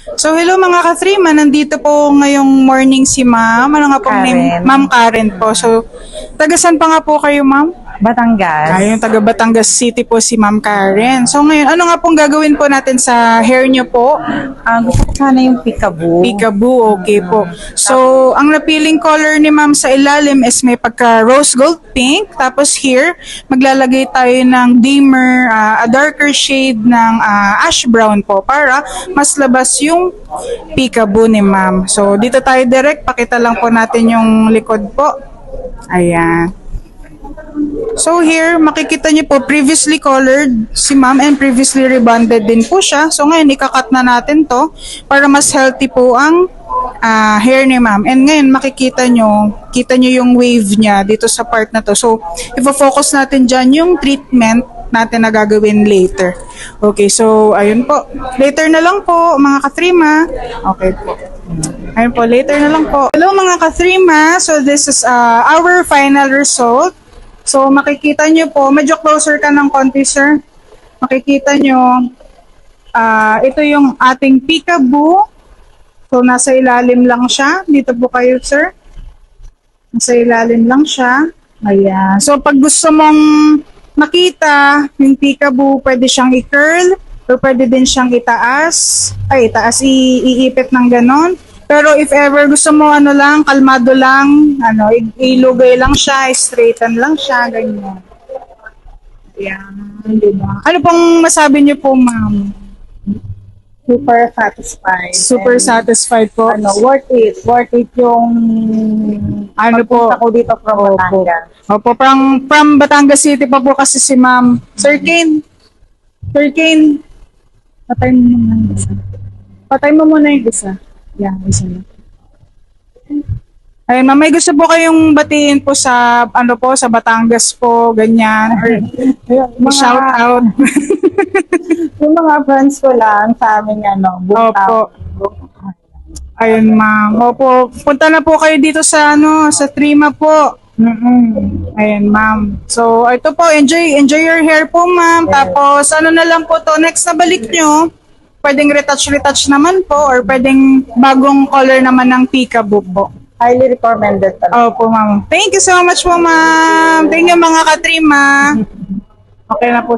So hello mga ka-3, nandito po ngayong morning si ma'am. Ano nga pong name? Karen. Ma'am Karen po. So, taga saan pa nga po kayo ma'am? Batangas. Ayun, taga Batangas City po si Ma'am Karen. So ngayon, ano nga pong gagawin po natin sa hair niyo po? Gusto ko sana yung peekaboo. Peekaboo, okay po. So, ang napiling color ni ma'am sa ilalim is may pagka rose gold pink. Tapos here, maglalagay tayo ng dimmer, a darker shade ng ash brown po para mas labas yung peekaboo ni ma'am. So, dito tayo direct. Pakita lang po natin yung likod po. Ayan. So here, makikita niyo po previously colored si ma'am and previously rebonded din po siya. So ngayon, ikakat na natin to para mas healthy po ang hair ni ma'am. And ngayon, kita nyo yung wave niya dito sa part na to. So, ifo-focus natin dyan yung treatment natin na gagawin later. Okay, so ayun po. Later na lang po, mga ka-3ma. Okay po. Ayun po, later na lang po. Hello mga ka-3ma. So this is our final result. So, makikita nyo po, medyo closer ka ng konti, sir. Makikita nyo, ito yung ating peekaboo. So, nasa ilalim lang siya. Dito po kayo, sir. Nasa ilalim lang siya. Ayan. So, pag gusto mong makita yung peekaboo, pwede siyang i-curl or pwede din siyang itaas. Ay, itaas, iipit ng ganon. Pero if ever gusto mo lang, kalmado lang, ilugay lang siya, straighten lang siya, ganyan. Yan, diba? Ano pong masabi niyo po, ma'am? Super satisfied. Super satisfied po? Worth it. Worth it yung po? ako dito from Batangas. Opo, from Batangas City pa po kasi si ma'am. Sir Kane, patay mo muna yung isa. Patay mo muna yung isa. Yan, isa na. Ayun, ma'am, may gusto po kayong batiin po sa, sa Batangas po, ganyan, or shout out. Yung mga friends ko lang sa aming Opo. Ayun, ma'am. Opo, punta na po kayo dito sa, sa Trima po. Ayun, ma'am. So, ito po, enjoy your hair po, ma'am. Tapos, na lang po to, next na balik nyo, pwedeng retouch naman po, or pwedeng bagong color naman ng peekaboo po. Highly recommended talaga. Opo, ma'am. Thank you so much po, ma'am. Thank you, mga ka-Trima. Okay na po.